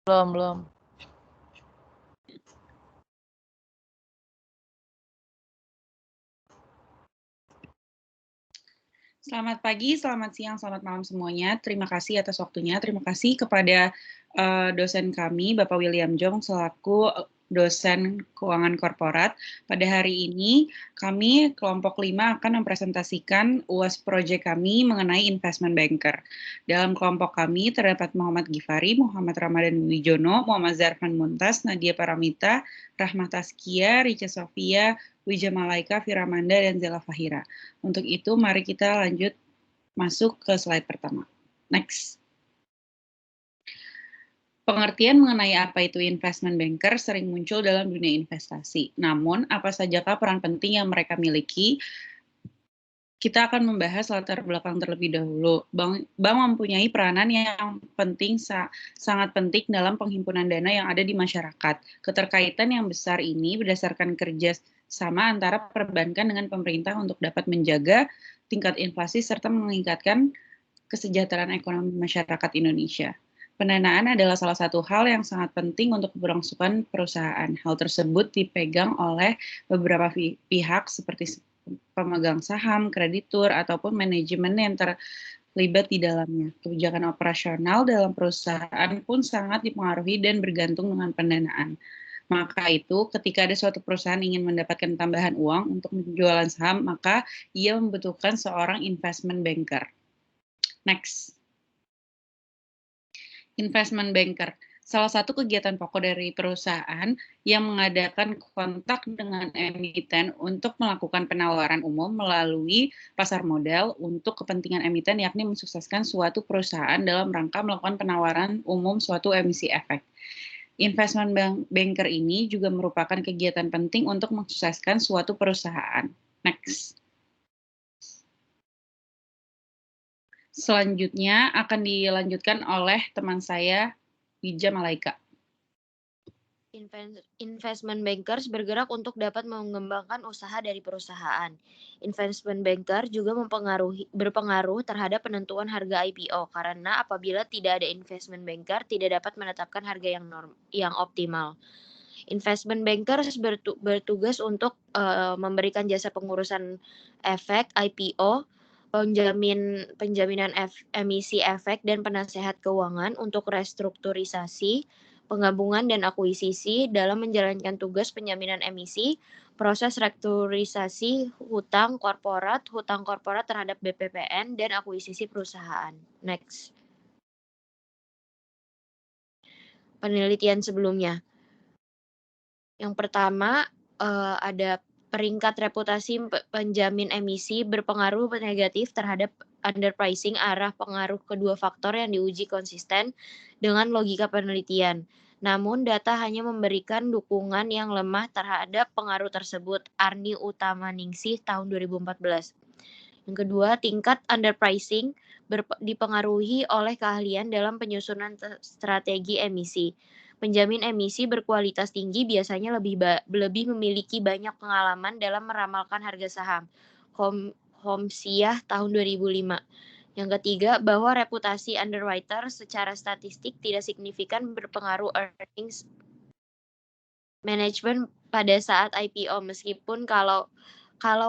Belum. Selamat pagi, selamat siang, selamat malam semuanya. Terima kasih atas waktunya. Terima kasih kepada dosen kami, Bapak William Jong, selaku dosen keuangan korporat. Pada hari ini, kami kelompok 5 akan mempresentasikan UAS project kami mengenai investment banker. Dalam kelompok kami terdapat Muhammad Gifari, Muhammad Ramadan Wijono, Muhammad Zarfan Muntas, Nadia Paramita, Rahmat Askia, Richa Sofia, Wija Malaika, Firamanda, dan Zela Fahira. Untuk itu, mari kita lanjut masuk ke slide pertama. Next. Pengertian mengenai apa itu investment banker sering muncul dalam dunia investasi. Namun, apa sajakah peran penting yang mereka miliki? Kita akan membahas latar belakang terlebih dahulu. Bank mempunyai peranan yang penting, sangat penting dalam penghimpunan dana yang ada di masyarakat. Keterkaitan yang besar ini berdasarkan kerja sama antara perbankan dengan pemerintah untuk dapat menjaga tingkat inflasi serta meningkatkan kesejahteraan ekonomi masyarakat Indonesia. Pendanaan adalah salah satu hal yang sangat penting untuk keberlangsungan perusahaan. Hal tersebut dipegang oleh beberapa pihak seperti pemegang saham, kreditur, ataupun manajemen yang terlibat di dalamnya. Kebijakan operasional dalam perusahaan pun sangat dipengaruhi dan bergantung dengan pendanaan. Maka itu, ketika ada suatu perusahaan ingin mendapatkan tambahan uang untuk menjualan saham, maka ia membutuhkan seorang investment banker. Next. Investment banker. Salah satu kegiatan pokok dari perusahaan yang mengadakan kontak dengan emiten untuk melakukan penawaran umum melalui pasar modal untuk kepentingan emiten, yakni mensukseskan suatu perusahaan dalam rangka melakukan penawaran umum suatu emisi efek. Investment banker ini juga merupakan kegiatan penting untuk mensukseskan suatu perusahaan. Next. Selanjutnya akan dilanjutkan oleh teman saya, Wija Malaika. Investment bankers bergerak untuk dapat mengembangkan usaha dari perusahaan. Investment banker juga berpengaruh terhadap penentuan harga IPO karena apabila tidak ada investment banker tidak dapat menetapkan harga yang optimal. Investment bankers bertugas untuk memberikan jasa pengurusan efek IPO, penjaminan emisi efek dan penasehat keuangan untuk restrukturisasi, penggabungan dan akuisisi dalam menjalankan tugas penjaminan emisi, proses restrukturisasi hutang korporat terhadap BPPN dan akuisisi perusahaan. Next. Penelitian sebelumnya. Yang pertama, ada peringkat reputasi penjamin emisi berpengaruh negatif terhadap underpricing. Arah pengaruh kedua faktor yang diuji konsisten dengan logika penelitian. Namun, data hanya memberikan dukungan yang lemah terhadap pengaruh tersebut. Arni Utamaningsih tahun 2014. Yang kedua, tingkat underpricing dipengaruhi oleh keahlian dalam penyusunan strategi emisi. Penjamin emisi berkualitas tinggi biasanya lebih memiliki banyak pengalaman dalam meramalkan harga saham. Homsiah tahun 2005. Yang ketiga, bahwa reputasi underwriter secara statistik tidak signifikan berpengaruh earnings management pada saat IPO, meskipun kalau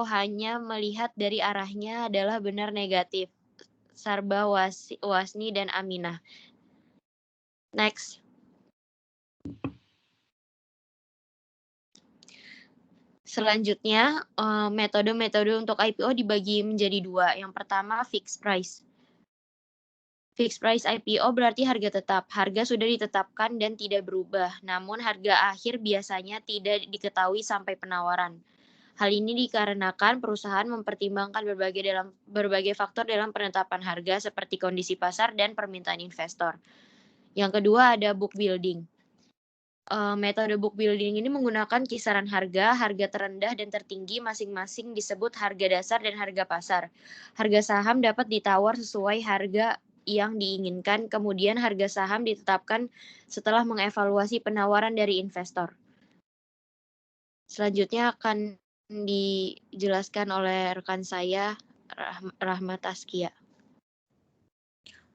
hanya melihat dari arahnya adalah benar negatif. Sarba Wasni dan Aminah. Next. Selanjutnya, metode-metode untuk IPO dibagi menjadi dua. Yang pertama, fixed price. Fixed price IPO berarti harga tetap. Harga sudah ditetapkan dan tidak berubah, namun harga akhir biasanya tidak diketahui sampai penawaran. Hal ini dikarenakan perusahaan mempertimbangkan berbagai faktor dalam penetapan harga seperti kondisi pasar dan permintaan investor. Yang kedua ada book building. Metode book building ini menggunakan kisaran harga terendah dan tertinggi masing-masing disebut harga dasar dan harga pasar. Harga saham dapat ditawar sesuai harga yang diinginkan, kemudian harga saham ditetapkan setelah mengevaluasi penawaran dari investor. Selanjutnya akan dijelaskan oleh rekan saya, Rahmat Askia.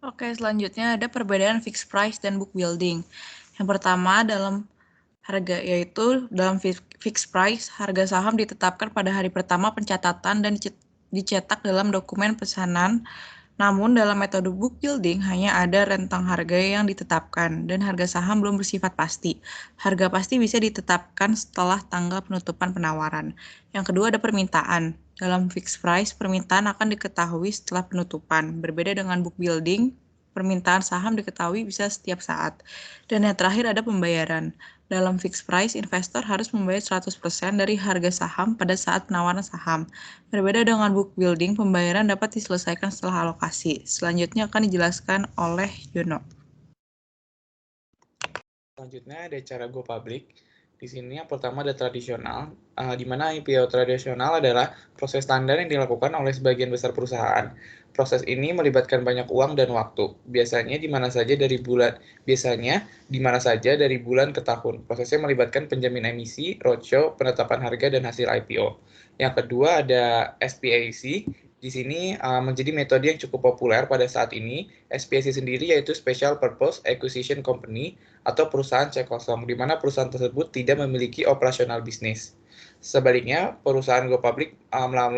Oke, selanjutnya ada perbedaan fixed price dan book building. Yang pertama dalam harga, yaitu dalam fixed price, harga saham ditetapkan pada hari pertama pencatatan dan dicetak dalam dokumen pesanan. Namun dalam metode book building hanya ada rentang harga yang ditetapkan dan harga saham belum bersifat pasti. Harga pasti bisa ditetapkan setelah tanggal penutupan penawaran. Yang kedua ada permintaan. Dalam fixed price, permintaan akan diketahui setelah penutupan. Berbeda dengan book building, permintaan saham diketahui bisa setiap saat. Dan yang terakhir ada pembayaran. Dalam fixed price, investor harus membayar 100% dari harga saham pada saat penawaran saham. Berbeda dengan book building, pembayaran dapat diselesaikan setelah alokasi. Selanjutnya akan dijelaskan oleh Yono. Selanjutnya ada cara go public. Di sini yang pertama ada tradisional, di mana IPO tradisional adalah proses standar yang dilakukan oleh sebagian besar perusahaan. Proses ini melibatkan banyak uang dan waktu. Biasanya di mana saja dari bulan ke tahun. Prosesnya melibatkan penjamin emisi, roadshow, penetapan harga dan hasil IPO. Yang kedua ada SPAC. Di sini menjadi metode yang cukup populer pada saat ini. SPAC sendiri yaitu Special Purpose Acquisition Company atau perusahaan cek kosong, di mana perusahaan tersebut tidak memiliki operasional bisnis. Sebaliknya, perusahaan go public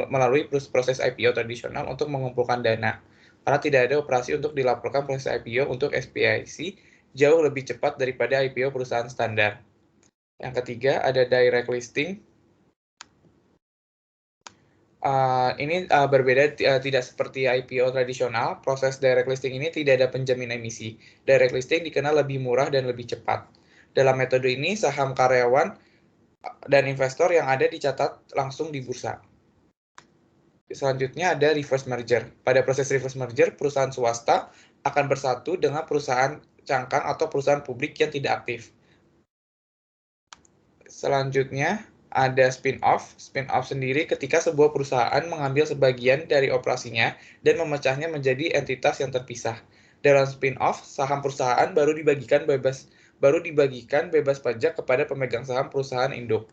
melalui proses IPO tradisional untuk mengumpulkan dana. Karena tidak ada operasi untuk dilaporkan proses IPO untuk SPIC jauh lebih cepat daripada IPO perusahaan standar. Yang ketiga, ada direct listing. Ini berbeda, tidak seperti IPO tradisional. Proses direct listing ini tidak ada penjamin emisi. Direct listing dikenal lebih murah dan lebih cepat. Dalam metode ini, saham karyawan dan investor yang ada dicatat langsung di bursa. Selanjutnya ada reverse merger. Pada proses reverse merger, perusahaan swasta akan bersatu dengan perusahaan cangkang atau perusahaan publik yang tidak aktif. Selanjutnya ada spin-off. Spin-off sendiri ketika sebuah perusahaan mengambil sebagian dari operasinya dan memecahnya menjadi entitas yang terpisah. Dalam spin-off, saham perusahaan baru dibagikan bebas pajak kepada pemegang saham perusahaan induk.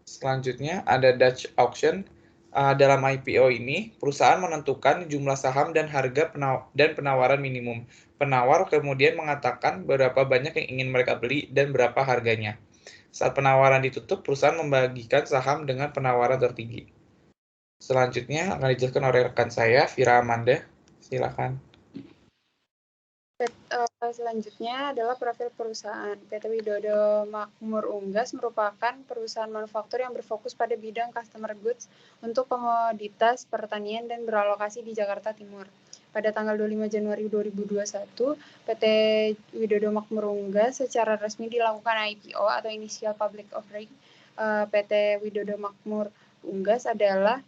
Selanjutnya ada Dutch auction. Dalam IPO ini, perusahaan menentukan jumlah saham dan harga dan penawaran minimum. Penawar kemudian mengatakan berapa banyak yang ingin mereka beli dan berapa harganya. Saat penawaran ditutup, perusahaan membagikan saham dengan penawaran tertinggi. Selanjutnya akan dijelaskan oleh rekan saya, Vira Amanda. Silakan. Selanjutnya adalah profil perusahaan. PT Widodo Makmur Unggas merupakan perusahaan manufaktur yang berfokus pada bidang customer goods untuk komoditas pertanian dan beralokasi di Jakarta Timur. Pada tanggal 25 Januari 2021, PT Widodo Makmur Unggas secara resmi dilakukan IPO atau Initial Public Offering. PT Widodo Makmur Unggas adalah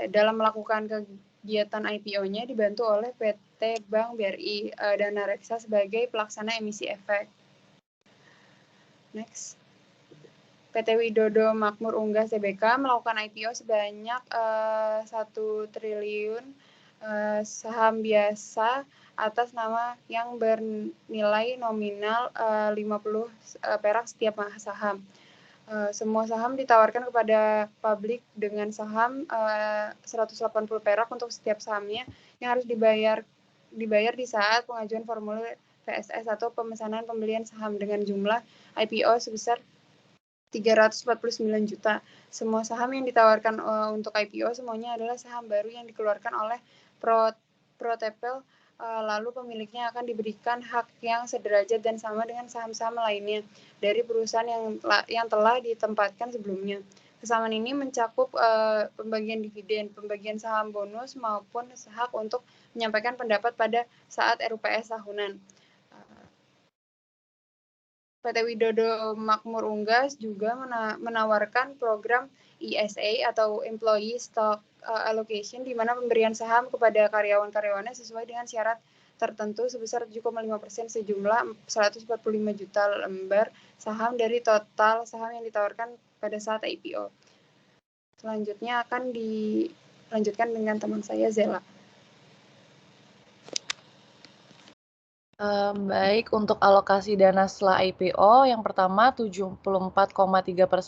dalam melakukan kegiatan IPO-nya dibantu oleh PT Bank BRI Dana Reksa sebagai pelaksana emisi efek. Next. PT Widodo Makmur Unggas Tbk melakukan IPO sebanyak 1 triliun saham biasa atas nama yang bernilai nominal 50 perak setiap saham. Semua saham ditawarkan kepada publik dengan saham 180 perak untuk setiap sahamnya yang harus dibayar di saat pengajuan formulir PSS atau pemesanan pembelian saham dengan jumlah IPO sebesar 349 juta. Semua saham yang ditawarkan untuk IPO semuanya adalah saham baru yang dikeluarkan oleh Protepel, lalu pemiliknya akan diberikan hak yang sederajat dan sama dengan saham-saham lainnya dari perusahaan yang telah ditempatkan sebelumnya. Kesamaan ini mencakup pembagian dividen, pembagian saham bonus maupun hak untuk menyampaikan pendapat pada saat RUPS tahunan. PT Widodo Makmur Unggas juga menawarkan program ESA atau Employee Stock Allocation, di mana pemberian saham kepada karyawan-karyawannya sesuai dengan syarat tertentu sebesar 7,5% sejumlah 145 juta lembar saham dari total saham yang ditawarkan pada saat IPO. Selanjutnya akan dilanjutkan dengan teman saya, Zela. Baik, untuk alokasi dana setelah IPO, yang pertama 74,3%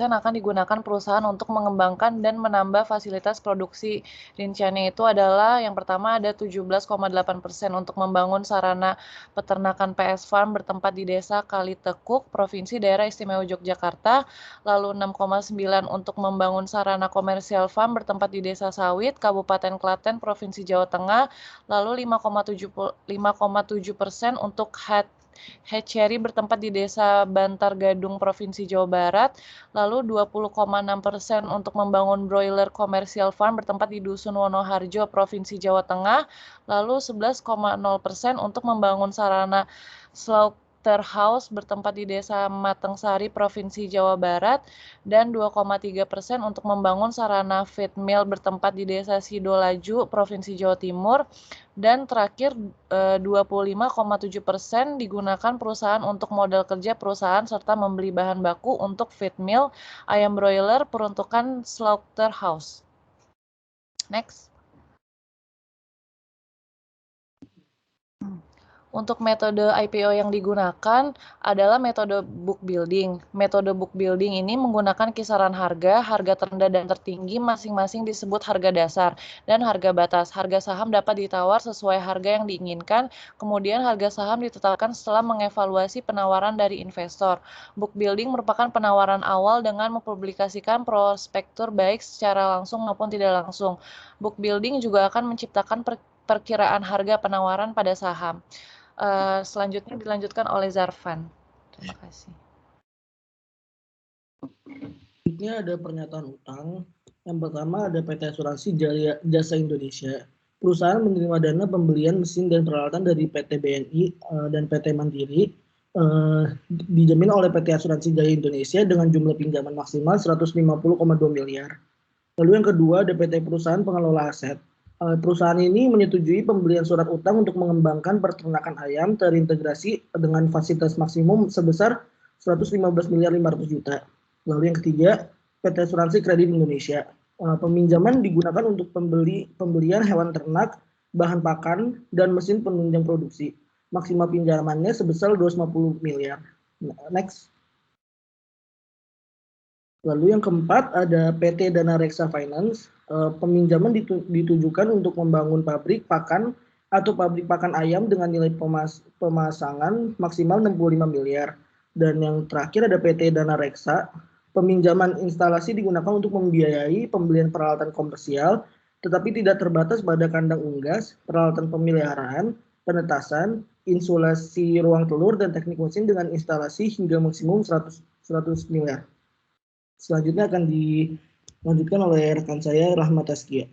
akan digunakan perusahaan untuk mengembangkan dan menambah fasilitas produksi. Rinciannya itu adalah yang pertama ada 17,8% untuk membangun sarana peternakan PS Farm bertempat di Desa Kalitekuk, Provinsi Daerah Istimewa Yogyakarta, lalu 6,9% untuk membangun sarana komersial farm bertempat di Desa Sawit, Kabupaten Klaten, Provinsi Jawa Tengah, lalu 5,7% untuk hatchery bertempat di Desa Bantar Gadung, Provinsi Jawa Barat, lalu 20,6% untuk membangun broiler komersial farm bertempat di Dusun Wonoharjo, Provinsi Jawa Tengah, lalu 11,0% untuk membangun sarana slaughterhouse bertempat di Desa Matengsari, Provinsi Jawa Barat, dan 2,3% untuk membangun sarana feed mill bertempat di Desa Sidolaju, Provinsi Jawa Timur, dan terakhir 25,7% digunakan perusahaan untuk modal kerja perusahaan serta membeli bahan baku untuk feed mill, ayam broiler, peruntukan slaughterhouse. Next. Untuk metode IPO yang digunakan adalah metode book building. Metode book building ini menggunakan kisaran harga terendah dan tertinggi masing-masing disebut harga dasar dan harga batas. Harga saham dapat ditawar sesuai harga yang diinginkan, kemudian harga saham ditetapkan setelah mengevaluasi penawaran dari investor. Book building merupakan penawaran awal dengan mempublikasikan prospektur baik secara langsung maupun tidak langsung. Book building juga akan menciptakan perkiraan harga penawaran pada saham. Selanjutnya dilanjutkan oleh Zarfan. Terima kasih. Selanjutnya ada pernyataan utang. Yang pertama ada PT Asuransi Jasa Indonesia. Perusahaan menerima dana pembelian mesin dan peralatan dari PT BNI dan PT Mandiri dijamin oleh PT Asuransi Jaya Indonesia dengan jumlah pinjaman maksimal 150,2 miliar. Lalu yang kedua ada PT Perusahaan Pengelola Aset. Perusahaan ini menyetujui pembelian surat utang untuk mengembangkan peternakan ayam terintegrasi dengan fasilitas maksimum sebesar 115,5 miliar. Lalu yang ketiga, PT Asuransi Kredit Indonesia. Peminjaman digunakan untuk pembelian hewan ternak, bahan pakan, dan mesin penunjang produksi. Maksimal pinjamannya sebesar 250 miliar. Next. Lalu yang keempat ada PT Dana Reksa Finance. Peminjaman ditujukan untuk membangun pabrik pakan atau pabrik pakan ayam dengan nilai pemasangan maksimal 65 miliar. Dan yang terakhir ada PT Dana Reksa. Peminjaman instalasi digunakan untuk membiayai pembelian peralatan komersial, tetapi tidak terbatas pada kandang unggas, peralatan pemeliharaan, penetasan, insulasi ruang telur, dan teknik mesin dengan instalasi hingga maksimum 100 miliar. Selanjutnya akan dilanjutkan oleh rekan saya, Rahmat Taskia.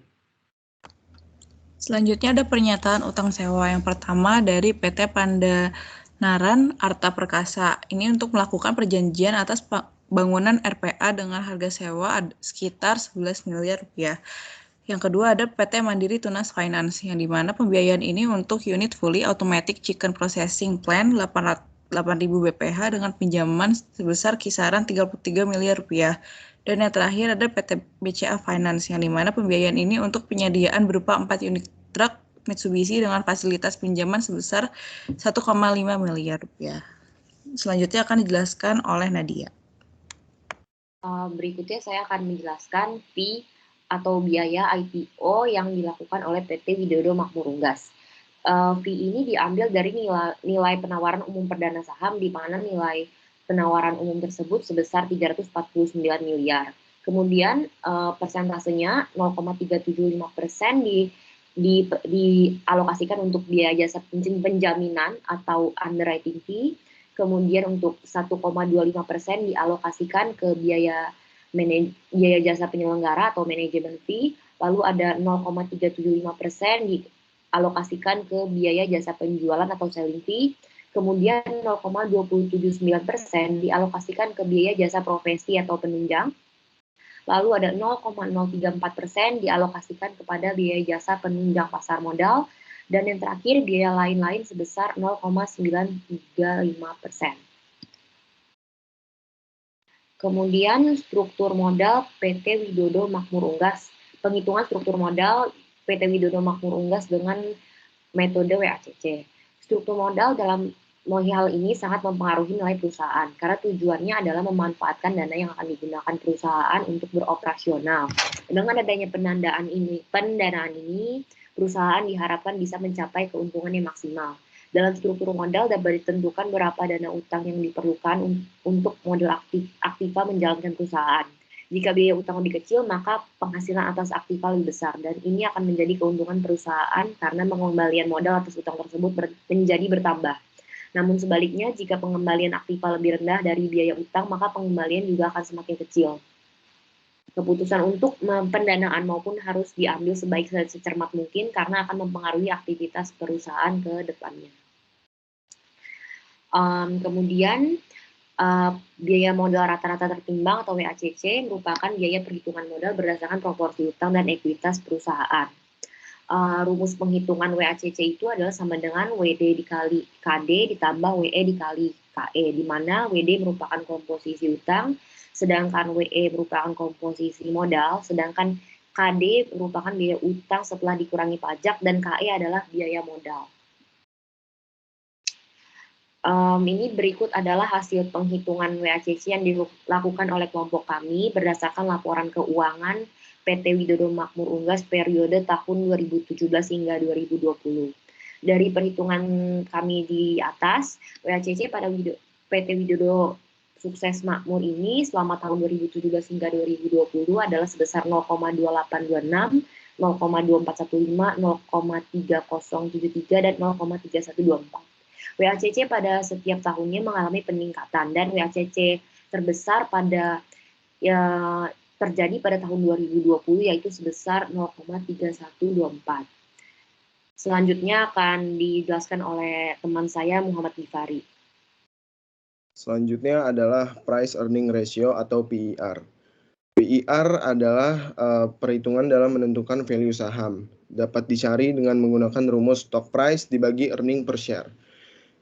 Selanjutnya ada pernyataan utang sewa. Yang pertama dari PT Pandanaran Arta Perkasa. Ini untuk melakukan perjanjian atas bangunan RPA dengan harga sewa sekitar 11 miliar rupiah. Yang kedua ada PT Mandiri Tunas Finance, yang dimana pembiayaan ini untuk unit fully automatic chicken processing plant 8.000 BPH dengan pinjaman sebesar kisaran 33 miliar rupiah. Dan yang terakhir ada PT BCA Finance, yang dimana pembiayaan ini untuk penyediaan berupa 4 unit truk Mitsubishi dengan fasilitas pinjaman sebesar 1,5 miliar rupiah. Selanjutnya akan dijelaskan oleh Nadia. Berikutnya saya akan menjelaskan fee atau biaya IPO yang dilakukan oleh PT Widodo Makmur Unggas. Fee ini diambil dari nilai penawaran umum perdana saham, di mana nilai penawaran umum tersebut sebesar 349 miliar. Kemudian persentasenya 0,375% dialokasikan untuk biaya jasa penjaminan atau underwriting fee. Kemudian untuk 1,25% dialokasikan ke biaya jasa penyelenggara atau manajemen fee. Lalu ada 0,375% dialokasikan ke biaya jasa penjualan atau selling fee. Kemudian 0,279% dialokasikan ke biaya jasa profesi atau penunjang. Lalu ada 0,034% dialokasikan kepada biaya jasa penunjang pasar modal. Dan yang terakhir, biaya lain-lain sebesar 0,935%. Kemudian struktur modal PT Widodo Makmur Unggas. Penghitungan struktur modal PT Widodo Makmur Unggas dengan metode WACC. Struktur modal dalam hal ini sangat mempengaruhi nilai perusahaan karena tujuannya adalah memanfaatkan dana yang akan digunakan perusahaan untuk beroperasional. Dengan adanya pendanaan ini, perusahaan diharapkan bisa mencapai keuntungan yang maksimal. Dalam struktur modal dapat ditentukan berapa dana utang yang diperlukan untuk model aktiva menjalankan perusahaan. Jika biaya utang lebih kecil, maka penghasilan atas aktiva lebih besar, dan ini akan menjadi keuntungan perusahaan karena pengembalian modal atas utang tersebut menjadi bertambah. Namun sebaliknya, jika pengembalian aktiva lebih rendah dari biaya utang, maka pengembalian juga akan semakin kecil. Keputusan untuk pendanaan maupun harus diambil sebaik secermat mungkin karena akan mempengaruhi aktivitas perusahaan ke depannya. Kemudian, biaya modal rata-rata tertimbang atau WACC merupakan biaya perhitungan modal berdasarkan proporsi utang dan ekuitas perusahaan. Rumus penghitungan WACC itu adalah sama dengan WD dikali KD ditambah WE dikali KE, di mana WD merupakan komposisi utang, sedangkan WE merupakan komposisi modal, sedangkan KD merupakan biaya utang setelah dikurangi pajak, dan KE adalah biaya modal. Ini berikut adalah hasil penghitungan WACC yang dilakukan oleh kelompok kami berdasarkan laporan keuangan PT Widodo Makmur Unggas periode tahun 2017 hingga 2020. Dari perhitungan kami di atas, WACC pada PT Widodo Sukses Makmur ini selama tahun 2017 hingga 2020 adalah sebesar 0,2826, 0,2415, 0,3073, dan 0,3124. WACC pada setiap tahunnya mengalami peningkatan, dan WACC terbesar terjadi pada tahun 2020 yaitu sebesar 0,3124. Selanjutnya akan dijelaskan oleh teman saya Muhammad Gifari. Selanjutnya adalah Price Earning Ratio atau PER. PER adalah perhitungan dalam menentukan value saham. Dapat dicari dengan menggunakan rumus stock price dibagi earning per share.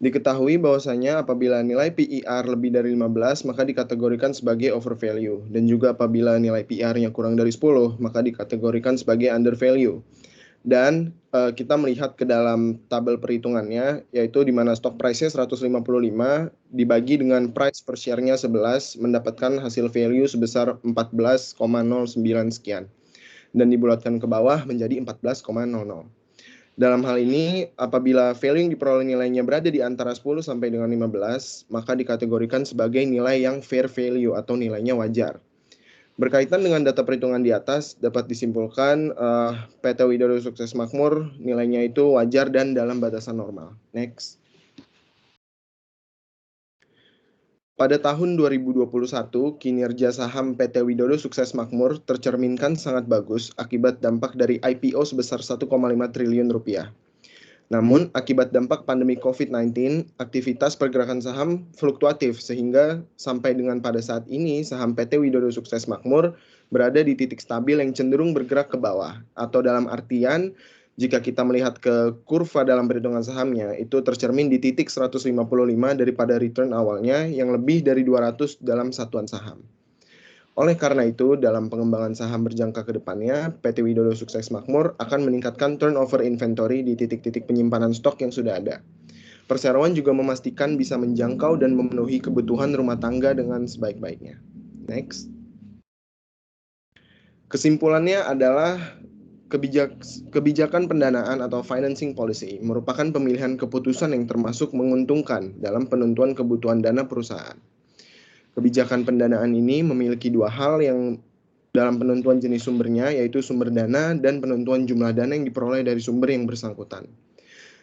Diketahui bahwasanya apabila nilai PER lebih dari 15 maka dikategorikan sebagai overvalue, dan juga apabila nilai PER-nya kurang dari 10 maka dikategorikan sebagai undervalue. Dan kita melihat ke dalam tabel perhitungannya, yaitu di mana stock price-nya 155 dibagi dengan price per share-nya 11 mendapatkan hasil value sebesar 14,09 sekian, dan dibulatkan ke bawah menjadi 14,00. Dalam hal ini, apabila value yang diperoleh nilainya berada di antara 10 sampai dengan 15, maka dikategorikan sebagai nilai yang fair value atau nilainya wajar. Berkaitan dengan data perhitungan di atas, dapat disimpulkan PT Widodo Sukses Makmur nilainya itu wajar dan dalam batasan normal. Next. Pada tahun 2021, kinerja saham PT Widodo Sukses Makmur tercerminkan sangat bagus akibat dampak dari IPO sebesar 1,5 triliun rupiah. Namun, akibat dampak pandemi COVID-19, aktivitas pergerakan saham fluktuatif sehingga sampai dengan pada saat ini saham PT Widodo Sukses Makmur berada di titik stabil yang cenderung bergerak ke bawah, atau dalam artian jika kita melihat ke kurva dalam perhitungan sahamnya, itu tercermin di titik 155 daripada return awalnya yang lebih dari 200 dalam satuan saham. Oleh karena itu, dalam pengembangan saham berjangka ke depannya, PT Widodo Sukses Makmur akan meningkatkan turnover inventory di titik-titik penyimpanan stok yang sudah ada. Perseroan juga memastikan bisa menjangkau dan memenuhi kebutuhan rumah tangga dengan sebaik-baiknya. Next. Kesimpulannya adalah kebijakan pendanaan atau financing policy merupakan pemilihan keputusan yang termasuk menguntungkan dalam penentuan kebutuhan dana perusahaan. Kebijakan pendanaan ini memiliki dua hal yang dalam penentuan jenis sumbernya, yaitu sumber dana dan penentuan jumlah dana yang diperoleh dari sumber yang bersangkutan.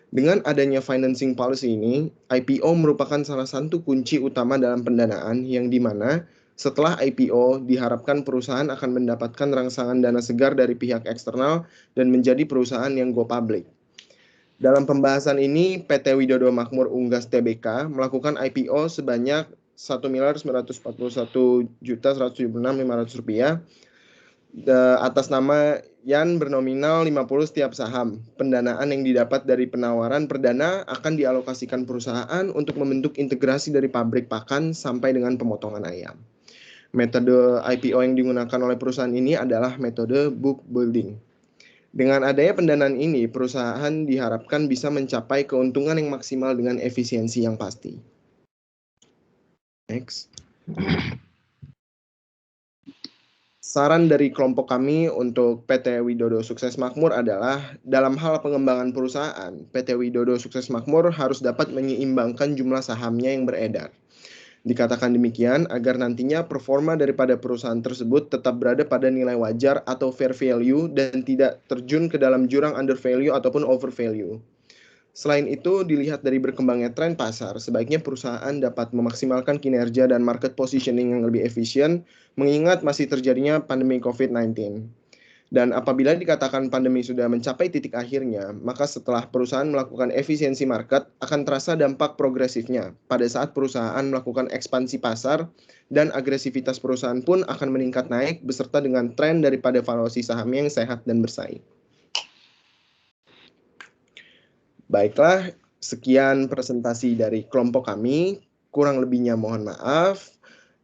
Dengan adanya financing policy ini, IPO merupakan salah satu kunci utama dalam pendanaan yang dimana setelah IPO, diharapkan perusahaan akan mendapatkan rangsangan dana segar dari pihak eksternal dan menjadi perusahaan yang go public. Dalam pembahasan ini, PT Widodo Makmur Unggas Tbk melakukan IPO sebanyak Rp1.941.176.500 atas nama yang bernominal 50 setiap saham. Pendanaan yang didapat dari penawaran perdana akan dialokasikan perusahaan untuk membentuk integrasi dari pabrik pakan sampai dengan pemotongan ayam. Metode IPO yang digunakan oleh perusahaan ini adalah metode book building. Dengan adanya pendanaan ini, perusahaan diharapkan bisa mencapai keuntungan yang maksimal dengan efisiensi yang pasti. Next. Saran dari kelompok kami untuk PT Widodo Sukses Makmur adalah dalam hal pengembangan perusahaan, PT Widodo Sukses Makmur harus dapat menyeimbangkan jumlah sahamnya yang beredar. Dikatakan demikian agar nantinya performa daripada perusahaan tersebut tetap berada pada nilai wajar atau fair value dan tidak terjun ke dalam jurang under value ataupun over value. Selain itu, dilihat dari berkembangnya tren pasar, sebaiknya perusahaan dapat memaksimalkan kinerja dan market positioning yang lebih efisien, mengingat masih terjadinya pandemi COVID-19. Dan apabila dikatakan pandemi sudah mencapai titik akhirnya, maka setelah perusahaan melakukan efisiensi market, akan terasa dampak progresifnya pada saat perusahaan melakukan ekspansi pasar, dan agresivitas perusahaan pun akan meningkat naik beserta dengan tren daripada valuasi sahamnya yang sehat dan bersaing. Baiklah, sekian presentasi dari kelompok kami. Kurang lebihnya mohon maaf,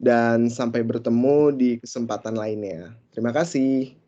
dan sampai bertemu di kesempatan lainnya. Terima kasih.